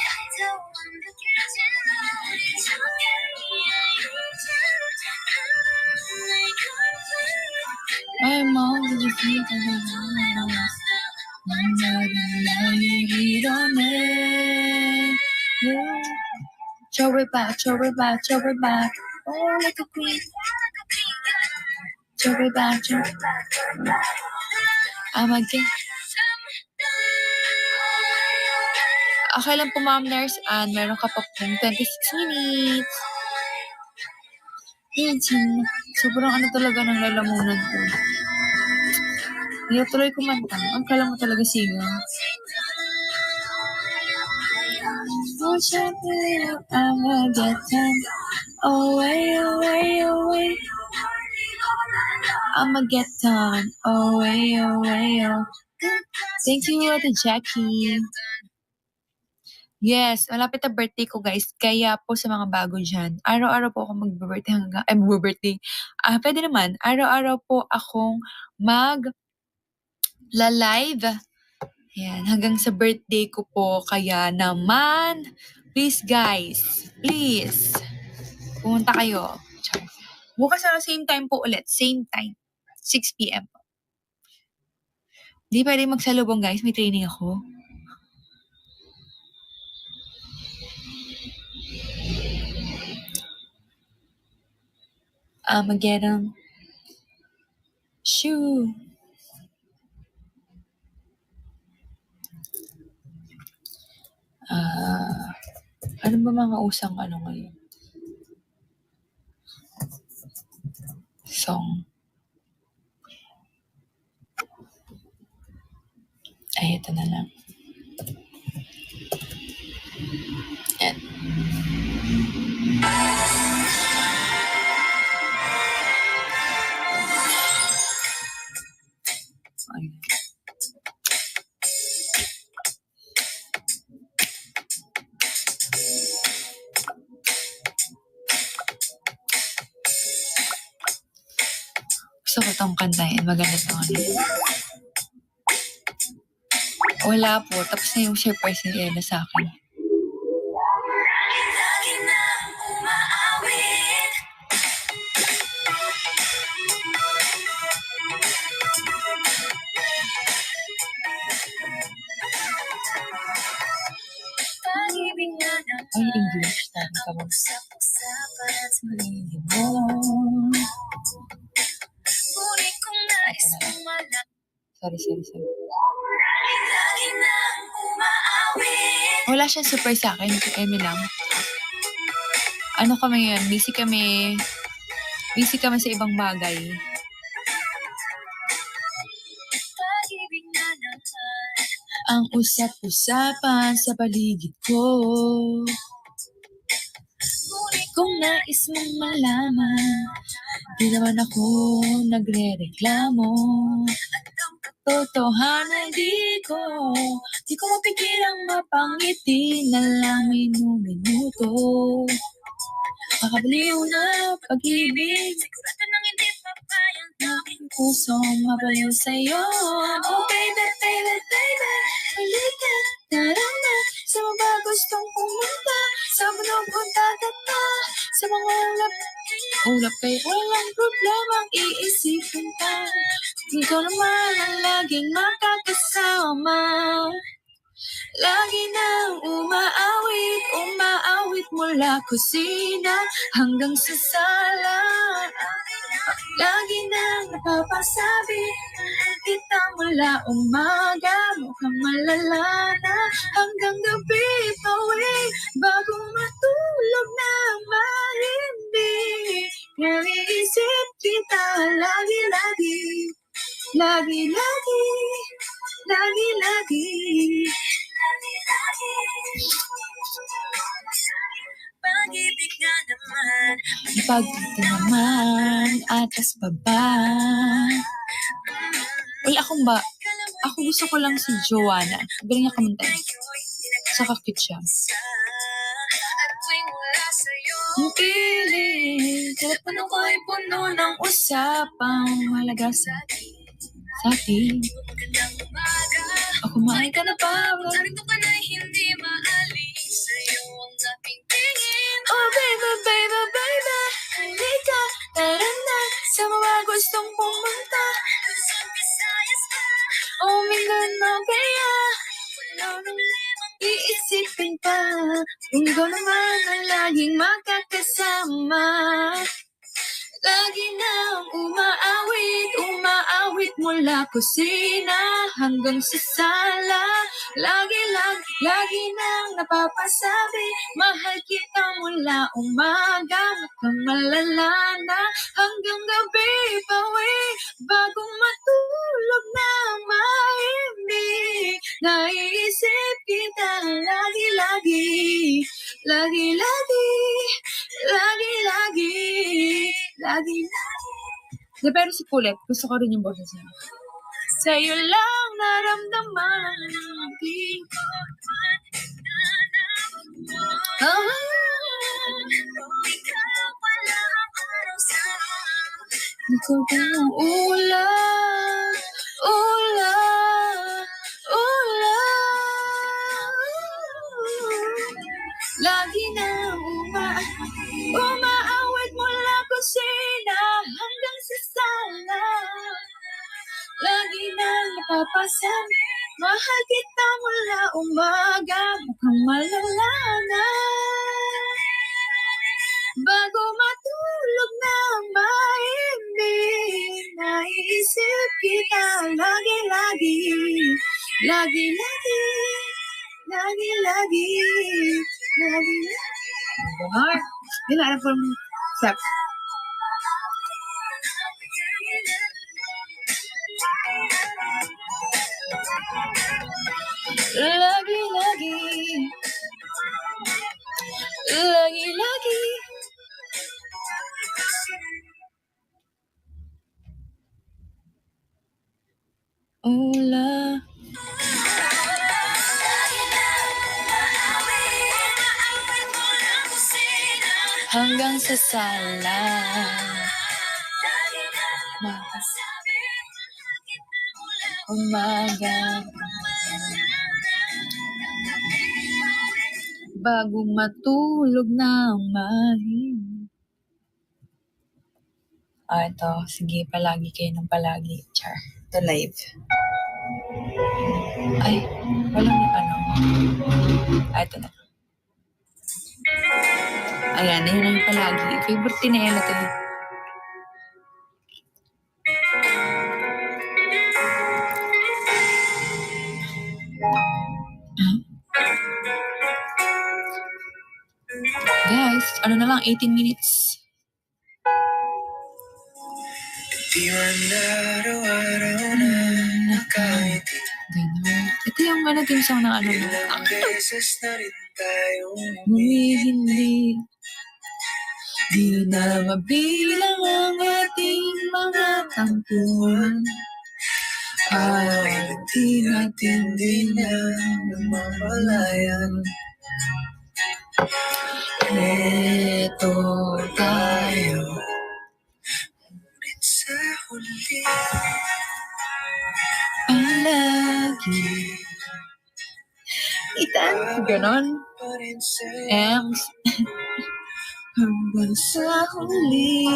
I'm all the feet of the house. I'm not gonna Throw it back. Oh, like a queen. Throw it back. I'ma get. Okay lang po, Ma'am Nurse Ann. Meron ka pa pong 26 minutes. Sobrang talaga ng lalamunan ko. Hindi tuloy kumanta. Ang kala mo talaga singer. I'ma get time. Away. I'ma get time. Away. Thank you, Ate Jackie. Yes, malapit na birthday ko, guys. Kaya po sa mga bago dyan, araw-araw po ako mag-birthday pwede naman, araw-araw po akong mag-live. Ayan, hanggang sa birthday ko po. Kaya naman, please guys, please, pumunta kayo. Bukas na same time po ulit. Same time. 6 p.m. po. Di pwede magsalubong, guys. May training ako. I'ma get 'em. Shoo. Ano ba mga usang ngayon? Song. Ay, ito na lang. Yan. Gusto ko tong kantahin. Maganda to. Wala po. Tapos na yung surprise ni Ella sa akin. Ay, English. Tama ka ba? Sorry. Wala siyang surprise sa akin. Emi lang. Ano kami yun? Busy kami sa ibang bagay. Ang usap-usapan sa paligid ko. Kung nais mong malaman, di naman ako nagre-reklamo. Totohanan di ko mapigilang mapangiti na lang minuto. Makabaliw na pag-ibig, sigurado nang hindi papayang aking pusong mabaliw sa'yo. Oh baby, halika, tara na, sa mga gustong pumunta, sa bulong punta ka. sa mga ulap kay walang problemang iisipin pa. Ikaw naman ang laging makakasama. Lagi nang umaawit mula kusina hanggang sa sala. Lagi nang napapasabi kita mula umaga, mukhang malala na hanggang gabi pawi, bago matulog na mahimbing. Naiisip kita lagi-lagi, lagi-lagi, lagi-lagi. Pag-ibig nga naman, Pag-ibig naman, atas baba. Wala akong ba? Ako gusto ko lang si Joanna. Galing niya kumanta. Saka cute siya. at tuwing wala sa'yo, Ang piling, telepono ko ay puno ng usapang malaga sa atin. magandang umaga. O kumain ka na ba? Narito ka na hindi maalis sa'yo ang aking tingin. Oh baby, baby, baby, halika, tara na sa mga gustong pumunta. Luzon, Visayas ka, Oh, Mindanao kaya wala nang iisipin pa. Kung ikaw naman ang laging makakasama. Lagi nang umaawit mula kusina hanggang sa sala. Lagi nang napapasabi, mahal kita mula umaga, mukhang malala na hanggang gabi pawi, bagong matulog na mahimbing. Naiisip kita lagi-lagi, lagi-lagi, lagi-lagi, lagi-lagi. Pero si Pulet, gusto ko rin yung boses niya. Sa'yo lang naramdaman ang aking kung ikaw wala ang araw sa ikaw ba ang ulan, ulan, ulan. Lagi na umaawit mula kusina hanggang sa sala. Lagi na napapasabi, mahal kita mula umaga, mukhang malala na. Bago matulog na mahimbing, naiisip kita lagi-lagi, lagi-lagi, lagi-lagi, lagi-lagi. Bernard, hindi na alam po yung step. Lagi-lagi, lagi-lagi. Ula. Hanggang sa sala. Umaga. Bago matulog na mahim. Ito. Sige, palagi kayo ng palagi. Char. The live. Ay, walang ano. Ito na. Ayan, yun ang palagi. Favorite ni Ella to. Guys, ano na lang, 18 minutes. Di man araw-araw na nakangiti. Ganun. Ito yung ano, team song ng ano. Ilang beses na rin tayong Humihindi. Di na mabilang ang ating mga tampuhan. Ay, di natin din na namamalayan. Ito tayo. Ngunit sa huli, Palagi. Itan. Ganon. pa rin sa'yo. Ems. hanggang sa huli.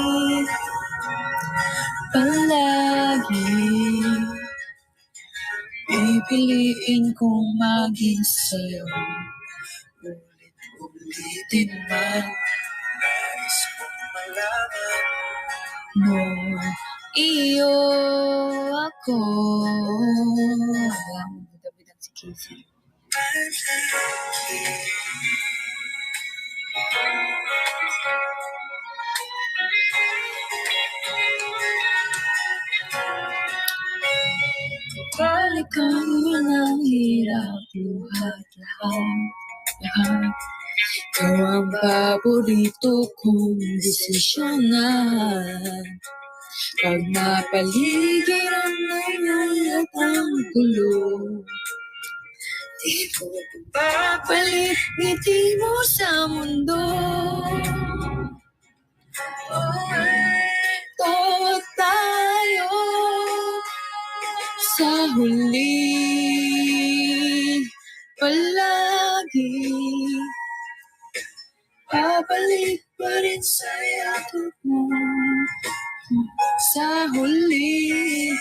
Palagi pipiliin kong maging sa'yo. Ulit-ulitin man nais kong malaman mo, iyo ako. Alam mo, bida-bidang si Casey. Balik ang ng hirap, lahat. Ikaw ang paborito kong desisyonan. Pag napaligiran ngayon at ang gulo, di ko papalit ngiti mo sa mundo. Ito tayo sa huli, palagi babalik pa rin sa yakap mo. Sa huli,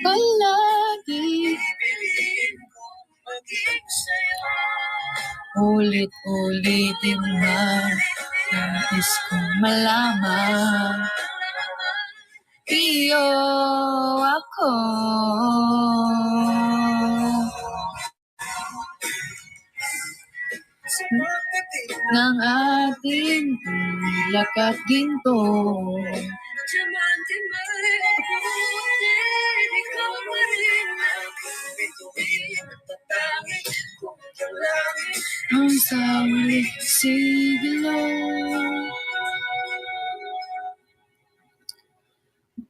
palagi ulit-ulitin man nais kong malaman, iyo ako. Ng ating pilak at ginto, ang sawali siglo,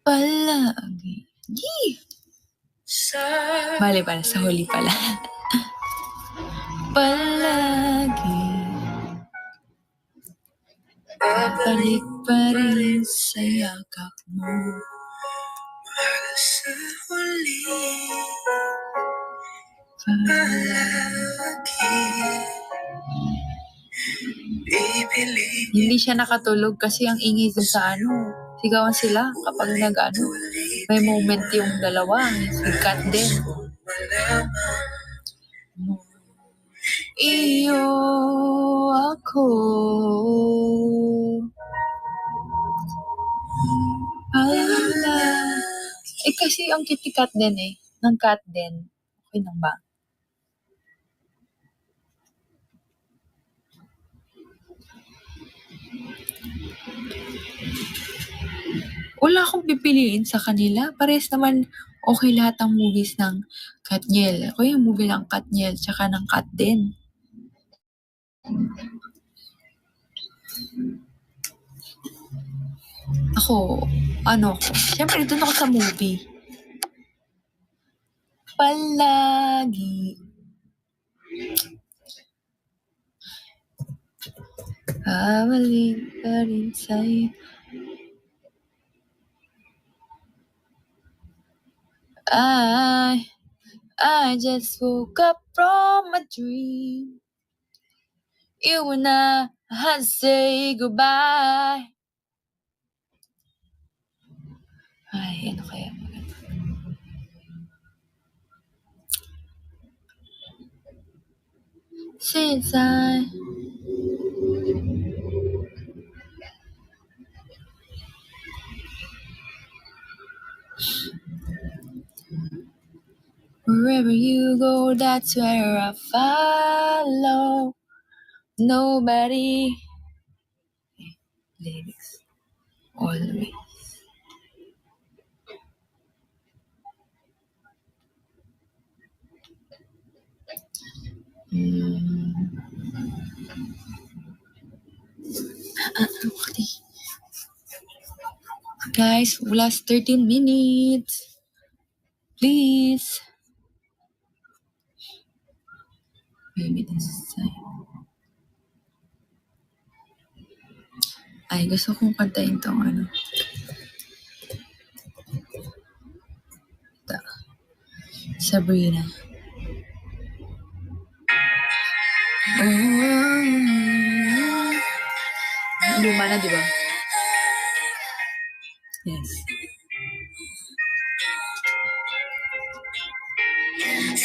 palagi. Yee! Bale pala, sa huli pala. Palagi babalik pa rin sa yakap mo. Sa huli, palagi pipiliin. Hindi siya nakatulog kasi ang ingay dun sa sigawan sila kapag may moment yung dalawa, si Kat din. Iyo ako. Kasi ang kitty cat din ng cat din. Okay lang ba? Wala akong pipiliin sa kanila. Parehas naman okay lahat ng movies ng Katniel. Ako yung movie ng Katniel tsaka ng Kat din. Ako, syempre doon ako sa movie. Palagi babalik pa rin sa'yo. I just woke up from a dream. You and I had to say goodbye. Ay, ano kaya maganda? Since wherever you go, that's where I follow. Nobody. Lyrics. Always. Okay. Guys, last 13 minutes. Please. Maybe this time. Ay, gusto kong kantahin tong Sabrina. Luma na, di ba? Yes.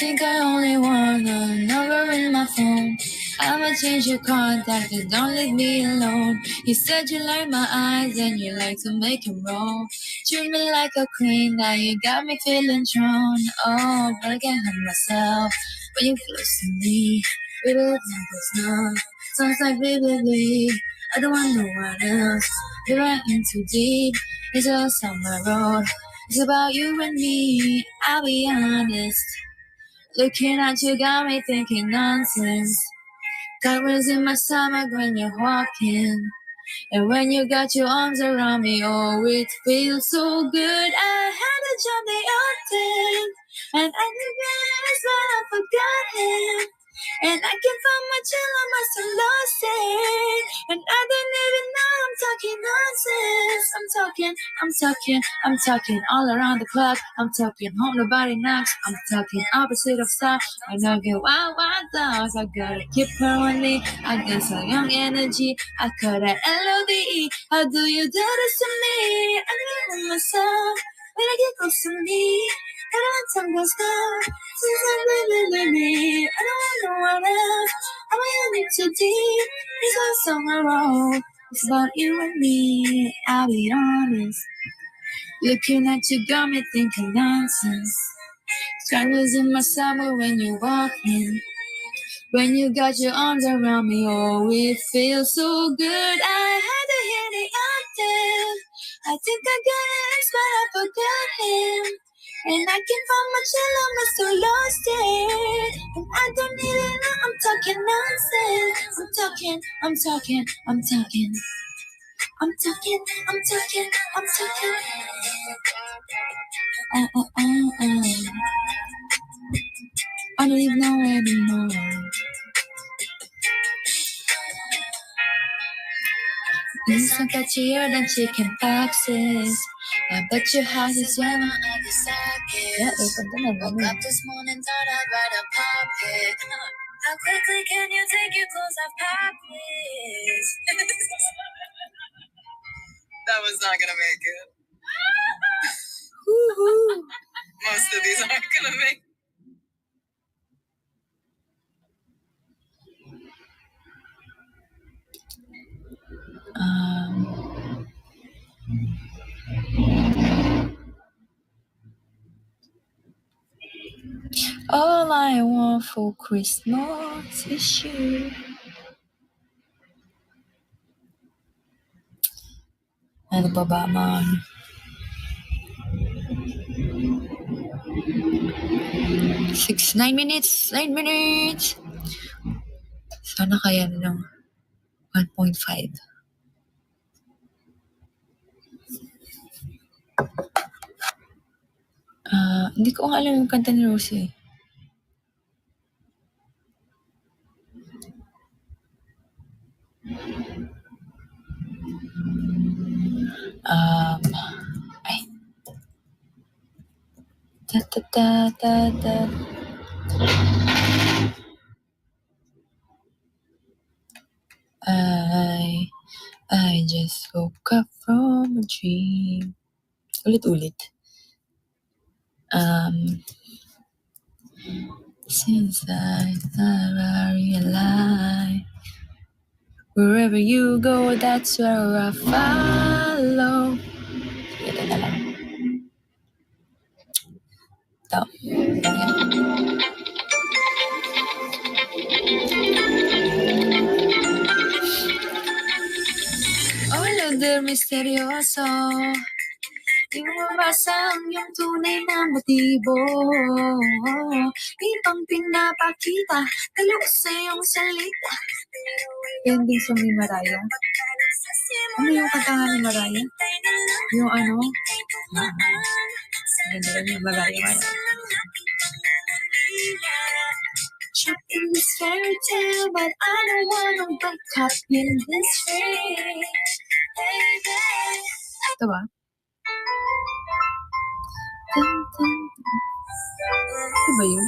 Think I only want a number in my phone. I'ma change your contact and don't leave me alone. You said you like my eyes and you like to make 'em roll. Treat me like a queen, now you got me feeling drawn. Oh, but I can't help myself when you're close to me. With a temper's numb, sounds like baby. I don't want no one else. You're right in too deep. It's a summer road. It's about you and me. I'll be honest. Looking at you got me thinking nonsense. God was in my stomach when you're walking. And when you got your arms around me, oh, it feels so good. I had to jump the octane. And I knew this, but I forgot him. And I can find my chill, I must have lost it. And I didn't even know I'm talking nonsense. I'm talking all around the clock. I'm talking home, nobody knocks. I'm talking opposite of stop. I know get wild thoughts. I gotta keep her on me. I got some young energy. I call that LOVE. How do you do this to me? I know myself when I get close to me. And I time goes down. Since I really, I don't want no one else. I'm in too deep. It's a summer road. It's about you and me. I'll be honest. Looking at you got me thinking nonsense. Sky was in my summer when you walked in. When you got your arms around me, oh, it feels so good. I had to hear the octave. I think I got it, but I forgot him. And I can find my chill, I must have lost it. And I don't need it now, I'm talking nonsense. I'm talking. I don't even know anymore. It's not catchier than chicken boxes. I bet your house is where my woke up this morning, thought I'd rather pop it. How quickly can you take your clothes off, pop please? That was not gonna make it. Woohoo! Most of these aren't gonna make. All I want for Christmas is you. Ano pa ba, man? 9 minutes. Sana kaya ng 1.5. Hindi ko nga alam yung kanta ni Rosie. Ay. I just woke up from a dream. Ulit-ulit. Since I thought I realized wherever you go, that's where I follow. Ito na lang. Ito. Hola del misterioso. Di mo mabasa ang iyong tunay na motibo. Ibang pinapakita, talo sa iyong salita. Ending song ni Mariah. Ano yung kanta nga ni Mariah? Yung ano? Ganda rin yung Mariah. Trapped in this fairy tale, but I don't wanna wake up in this dream. Ito ba? Ito ba yun?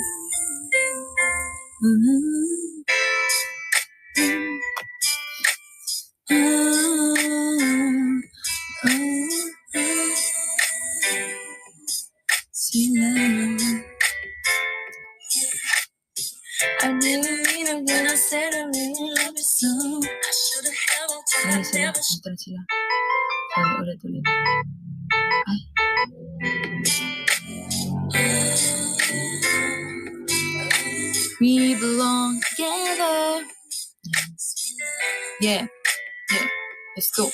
Ayun sila. Dito na sila. Sorry, ulit. Ay. We belong together. Yeah. Let's go.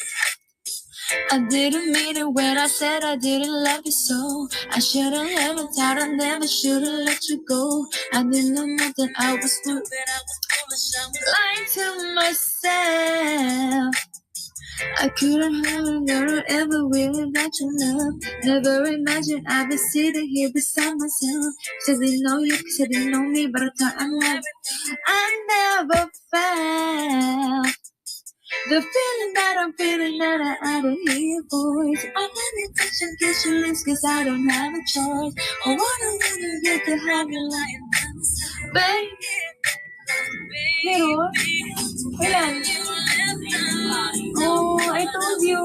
I didn't mean it when I said I didn't love you so. I should've never thought I never should've let you go. I didn't know nothing, I was stupid, I was foolish, I was lying to myself. I couldn't have a girl ever really that you love. Never imagined I'd be sitting here beside myself. Cause I didn't know you, cause I didn't know me, but I thought I never felt the feeling that I'm feeling that I don't hear your voice. I wanna touch and kiss your lips cause I don't have a choice. I wanna get to have you lying down beside me. Pero, kailan? Oh, I told you.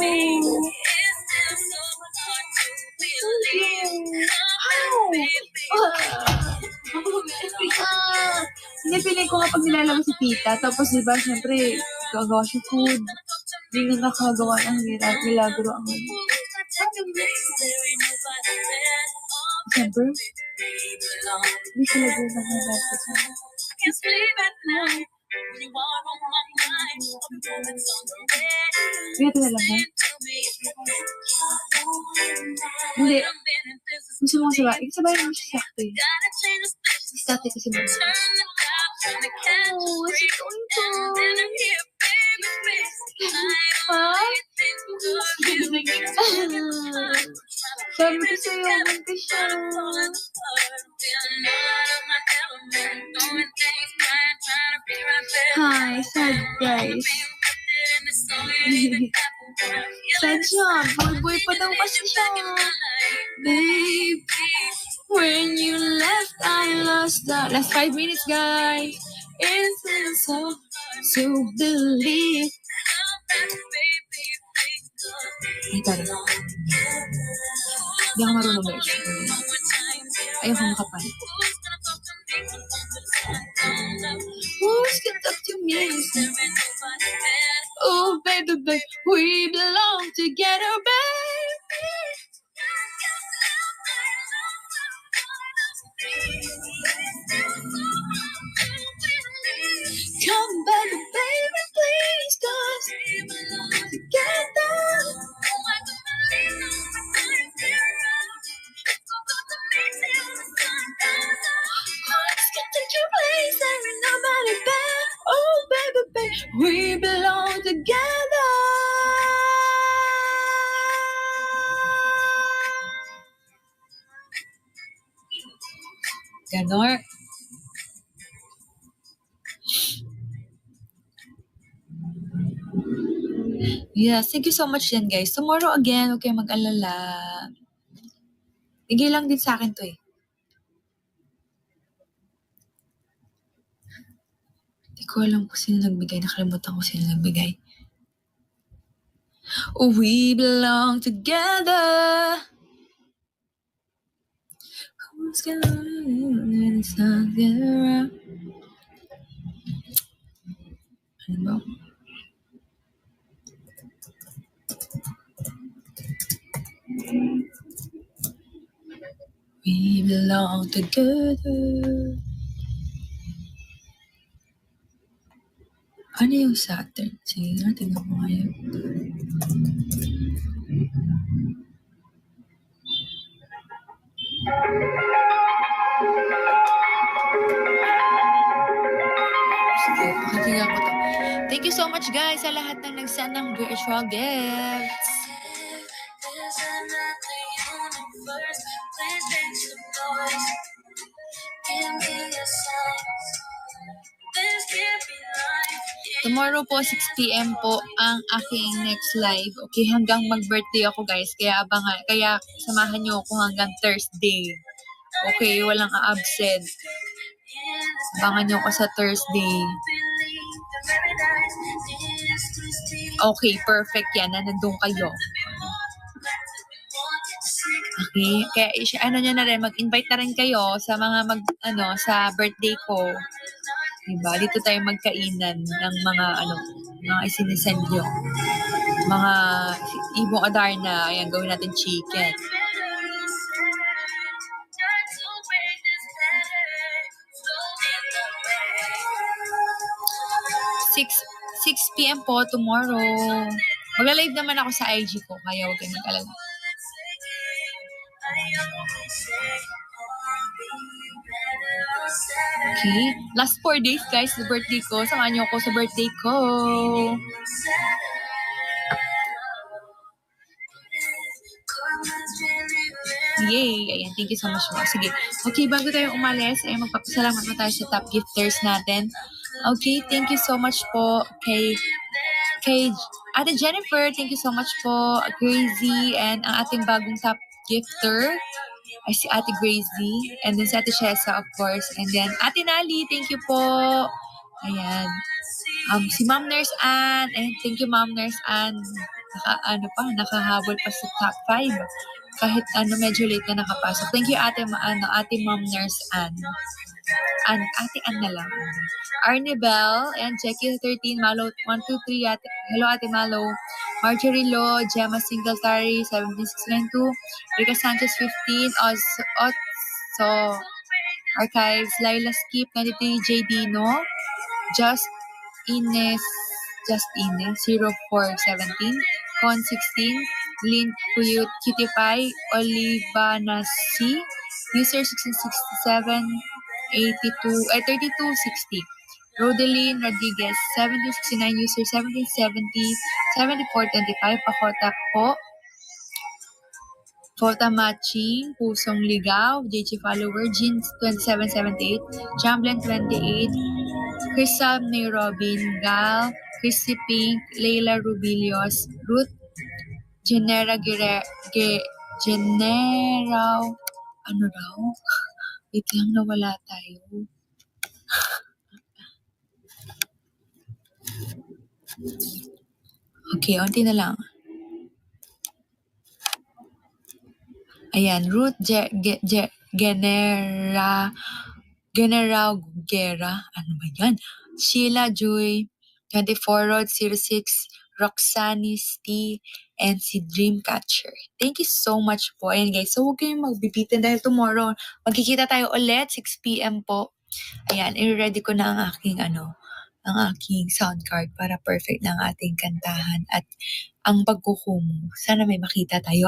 Hindi, feeling ko kapag nilalabas si tita, tapos diba, syempre, gagawa siya food. Hindi na nakagawa ng nilagro ang Siyempre, hindi sila doon na nilagro sa Kaya na lang ha? Hindi. Gusto mo sabay? Sabay naman siya sakto eh. Sakto kasi mo. Oh, si Tonto. Ha? Sabi ko sa'yo, manti siya. Hi, sad guys. Sad siya. Boy pa daw kasi siya. Babe, when you left, I lost the last 5 minutes, guys. It's so to believe. Ay, tara. Hindi ako marunong guys. Ayaw ko makapal. Who's gonna talk to me? Oh, baby, we belong together, baby. Come back, baby, please, 'cause we belong together. Hearts can take your place, there ain't nobody better. Oh, baby, we belong together. Ganon. Yes, thank you so much yan guys. Tomorrow again, huwag kayong mag-alala. Bigay lang din sa akin to eh. Hindi ko alam kung sino nagbigay. Nakalimutan ko sino nagbigay. Oh, we belong together. Who's gonna let us not get around? Ano ba? We belong together. Ano yung Saturn? Sige nga, tingnan mo ngayon. Sige, pakinggan ko to. Thank you so much guys sa lahat ng nagsend ng virtual gifts. Tomorrow po, 6 p.m. po ang aking next live. Okay, hanggang mag-birthday ako guys. Kaya samahan niyo ako hanggang Thursday. Okay, walang a-absent. Abangan niyo ako sa Thursday. Okay, perfect yan. Nandun kayo. Okay, kaya ano nyo na rin, mag-invite na rin kayo sa mga sa birthday ko. Diba? Dito tayo magkainan ng mga mga isinisend nyo. Mga ibong Adarna, ayan, gawin natin chicken. 6 p.m. po tomorrow. Magla-live naman ako sa IG ko, kaya huwag kayong mag-alala. Okay. Last 4 days, guys, the birthday ko. Samahan niyo ako sa birthday ko. Yay! Ayan, thank you so much po. Sige. Okay, bago tayo umalis, ay magpapasalamat na tayo sa top gifters natin. Okay, thank you so much po kay Ate Jennifer, thank you so much po, Crazy, and ang ating bagong top gifter ay si Ate Gracie, and then si Ate Shesa, of course, and then Ate Nali, thank you po. Ayan. Si Ma'am Nurse Ann, and thank you Ma'am Nurse Ann. Nakahabol pa sa top 5. Kahit medyo late na nakapasok. Thank you Ate Ma'am Nurse Ann. Ate Ann na lang. Arnie Bell and Jackie 13, Malo 123, hello Ate Malo. Marjorie Lo, Gemma Singletary 17692, Rica Sanchez 15, Otso Archives, Laila Skip 93, J Dino, Just Ines 0417, Con 16, Lynn Puyut, Kitty Pie, Oliva Nasi, user 1667, 3260. Rodeline Rodriguez, 1769, user 1770, 7425, Pakota po. Fota Matching, Pusong Ligaw, JG Follower, Jeans 2778, Jamblin 28, Krisa May Robin, Gal, Chrissy Pink, Leila Rubilios, Ruth, Genera ano raw? Wait lang, nawala tayo. Okay, unti na lang. Ayan, Ruth Genera Guerra. Ano ba yan? Sheila Joy, 24 Road 06, Roxanne T, and si Dreamcatcher. Thank you so much po. Ayan guys, so huwag kayong magbibitin dahil tomorrow, magkikita tayo ulit, 6 p.m. po. Ayan, i-ready ko na ang aking sound card para perfect na ang ating kantahan at ang pagkukumo. Sana may makita tayo.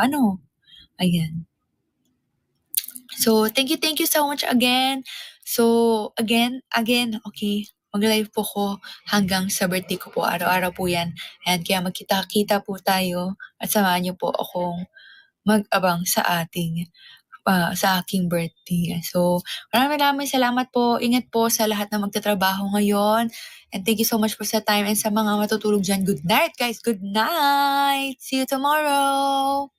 Ayan. So, thank you so much again. So, again, okay, mag-live po ko hanggang sa birthday ko po. Araw-araw po yan. And kaya magkita-kita po tayo at samahan niyo po akong mag-abang sa aking birthday. So, maraming salamat po. Ingat po sa lahat na magtatrabaho ngayon. And thank you so much po sa time and sa mga matutulog dyan. Good night, guys. Good night. See you tomorrow.